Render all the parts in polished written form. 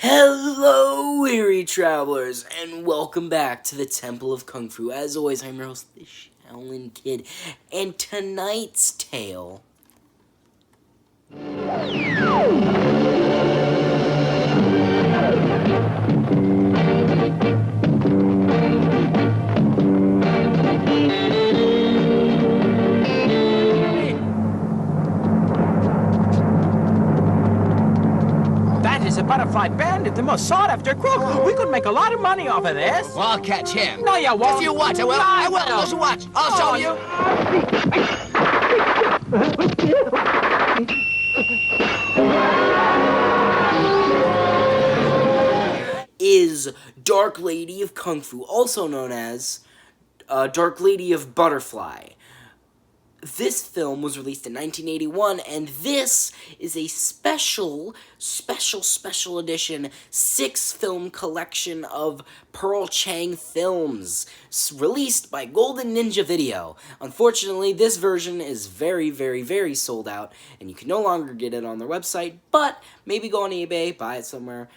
Hello, weary travelers, and welcome back to the Temple of Kung Fu. As always, I'm your host, the Shaolin Kid, and tonight's tale That is a butterfly bandit, the most sought-after crook. We could make a lot of money off of this. Well, I'll catch him. No, you won't. Just you watch. I will. I will. Just watch. I'll show you. is Dark Lady of Kung Fu, also known as Dark Lady of Butterfly. This film was released in 1981, and this is a special edition 6-film collection of Pearl Chang films, released by Golden Ninja Video. Unfortunately, this version is very sold out, and you can no longer get it on their website, but maybe go on eBay, buy it somewhere.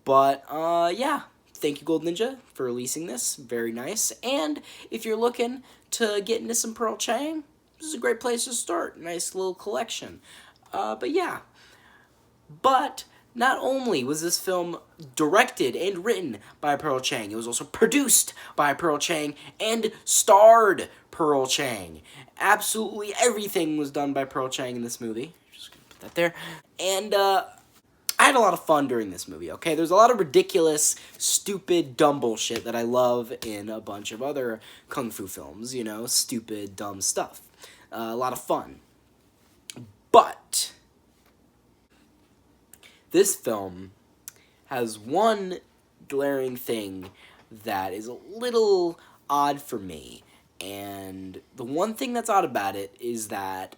But, yeah. Thank you, Gold Ninja, for releasing this. Very nice. And if you're looking to get into some Pearl Chang, this is a great place to start. Nice little collection. But yeah. But not only was this film directed and written by Pearl Chang, it was also produced by Pearl Chang and starred Pearl Chang. Absolutely everything was done by Pearl Chang in this movie. Just gonna put that there. And, I had a lot of fun during this movie, okay? There's a lot of ridiculous, stupid, dumb bullshit that I love in a bunch of other kung fu films, you know? Stupid, dumb stuff. A lot of fun. But this film has one glaring thing that is a little odd for me. And the one thing that's odd about it is that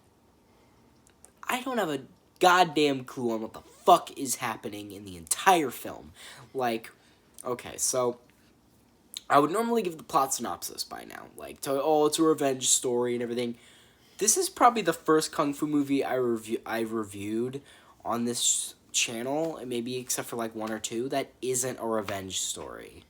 I don't have a goddamn clue on what the fuck is happening in the entire film. Like, okay, so I would normally give the plot synopsis by now. Like, it's a revenge story and everything. This is probably the first kung fu movie I've reviewed on this channel, maybe except for like one or two, that isn't a revenge story.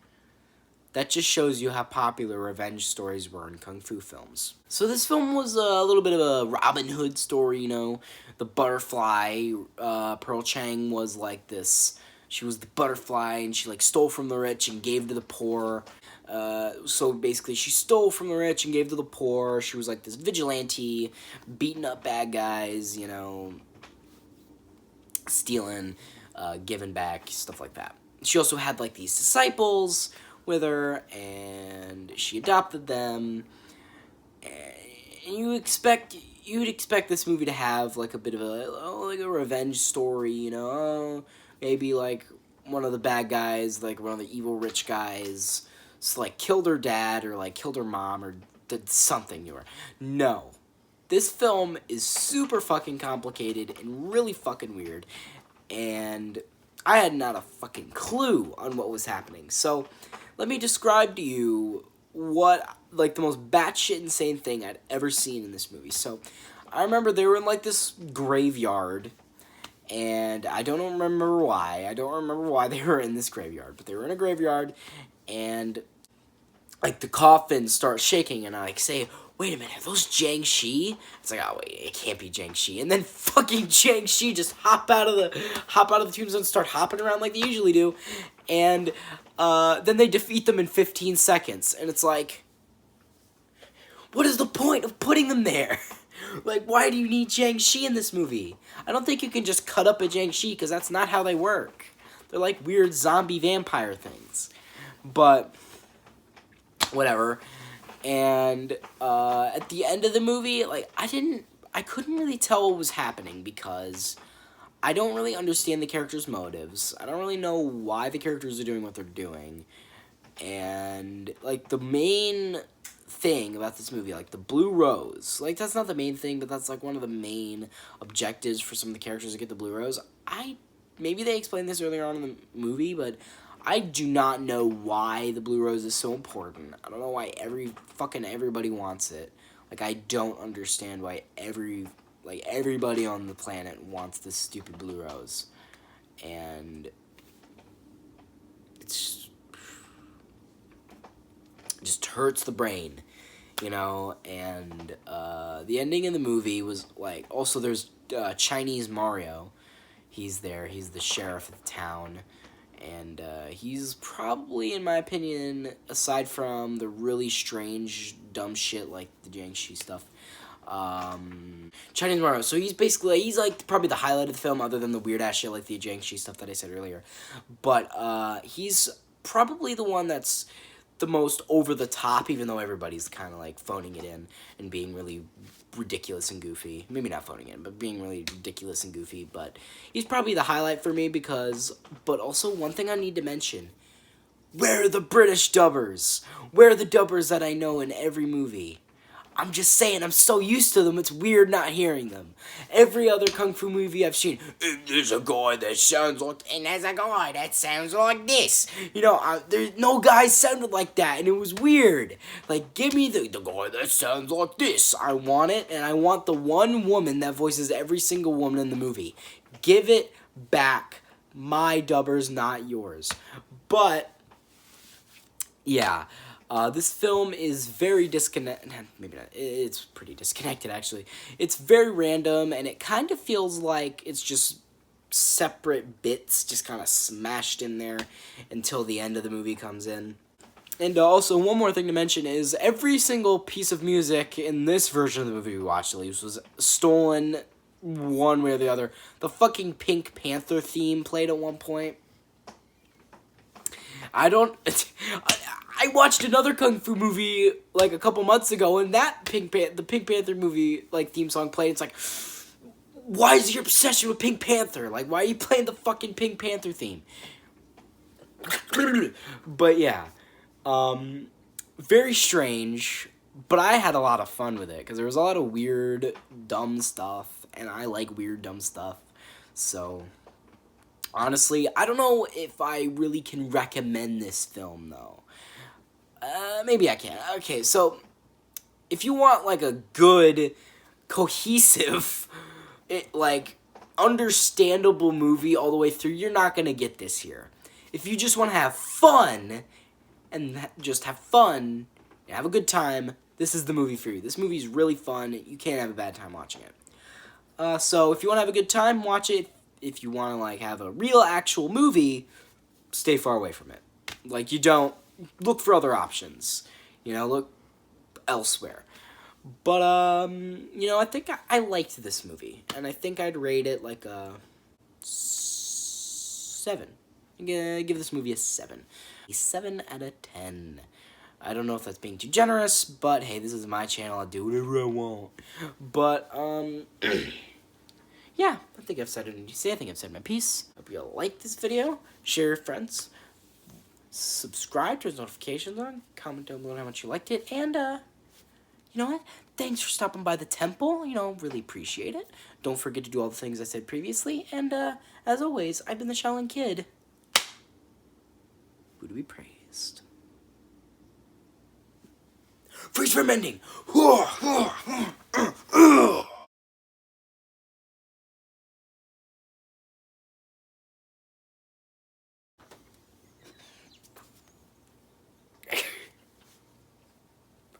That just shows you how popular revenge stories were in kung fu films. So this film was a little bit of a Robin Hood story, you know. The butterfly, Pearl Chang was like this. She was the butterfly, and she like stole from the rich and gave to the poor. So basically, she stole from the rich and gave to the poor. She was like this vigilante, beating up bad guys, you know, stealing, giving back, stuff like that. She also had like these disciples with her, and she adopted them. And you'd expect this movie to have like a bit of a revenge story, you know, maybe like one of the bad guys, like one of the evil rich guys, like killed her dad or like killed her mom or did something to her. No. This film is super fucking complicated and really fucking weird, and I had not a fucking clue on what was happening. So, let me describe to you what, like, the most batshit insane thing I'd ever seen in this movie. So, I remember they were in, like, this graveyard, and I don't remember why. I don't remember why they were in this graveyard, but they were in a graveyard, and, like, the coffins start shaking, and I, like, say, wait a minute, are those Jiang Shi? It's like, oh, wait, it can't be Jiang Shi. And then fucking Jiang Shi just hop out of the tombstone and start hopping around like they usually do. And then they defeat them in 15 seconds. And it's like, what is the point of putting them there? Like, why do you need Jiang Shi in this movie? I don't think you can just cut up a Jiang Shi, because that's not how they work. They're like weird zombie vampire things. But, whatever. And at the end of the movie, like, I couldn't really tell what was happening because I don't really understand the characters' motives. I don't really know why the characters are doing what they're doing. And, like, the main thing about this movie, like, the Blue Rose, like, that's not the main thing, but that's, like, one of the main objectives for some of the characters to get the Blue Rose. Maybe they explained this earlier on in the movie, but I do not know why the Blue Rose is so important. I don't know why everybody wants it. Like, I don't understand why everybody on the planet wants this stupid Blue Rose. And hurts the brain, you know. And the ending of the movie was like, also there's Chinese Mario. He's there. He's the sheriff of the town. And he's probably, in my opinion, aside from the really strange, dumb shit like the Jiangxi stuff, Chinese Mario. So he's basically, he's like probably the highlight of the film, other than the weird ass shit like the Jiangxi stuff that I said earlier. But he's probably the one that's the most over the top, even though everybody's kind of like phoning it in and being really ridiculous and goofy. Maybe not phoning it in, but being really ridiculous and goofy. But he's probably the highlight for me because, but also one thing I need to mention, where are the British dubbers? Where are the dubbers that I know in every movie? I'm just saying, I'm so used to them, it's weird not hearing them. Every other Kung Fu movie I've seen, there's a guy that sounds like, and there's a guy that sounds like this. You know, there's no guys sounded like that, and it was weird. Like, give me the guy that sounds like this. I want it, and I want the one woman that voices every single woman in the movie. Give it back. My dubbers, not yours. But, yeah. This film is very disconnected. Maybe not. It's pretty disconnected, actually. It's very random, and it kind of feels like it's just separate bits just kind of smashed in there until the end of the movie comes in. And also, one more thing to mention is every single piece of music in this version of the movie we watched, at least, was stolen one way or the other. The fucking Pink Panther theme played at one point. I watched another Kung Fu movie, like, a couple months ago, and that the Pink Panther movie, like, theme song played. It's like, why is your obsession with Pink Panther? Like, why are you playing the fucking Pink Panther theme? But, yeah. Very strange, but I had a lot of fun with it, because there was a lot of weird, dumb stuff, and I like weird, dumb stuff, so... Honestly, I don't know if I really can recommend this film, though. Maybe I can. Okay, so, if you want, like, a good, cohesive, understandable movie all the way through, you're not gonna get this here. If you just want to have fun, and just have fun, and have a good time, this is the movie for you. This movie's really fun. You can't have a bad time watching it. So, if you want to have a good time, watch it. If you want to, like, have a real, actual movie, stay far away from it. Like, you don't, look for other options. You know, look elsewhere. But, you know, I think I liked this movie. And I think I'd rate it, like, a 7. I'm gonna give this movie a 7. A 7 out of 10. I don't know if that's being too generous, but, hey, this is my channel. I'll do whatever I want. But, yeah, I think I've said it. I think I've said my piece. Hope you all like this video. Share your friends. Subscribe, turn notifications on. Comment down below how much you liked it. And, you know what? Thanks for stopping by the temple. You know, really appreciate it. Don't forget to do all the things I said previously. And, as always, I've been the Shaolin Kid. Who do we praised? Freeze for mending!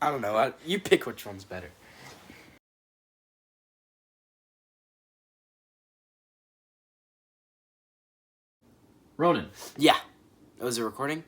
I don't know. You pick which one's better. Ronan. Yeah. Oh, is it recording?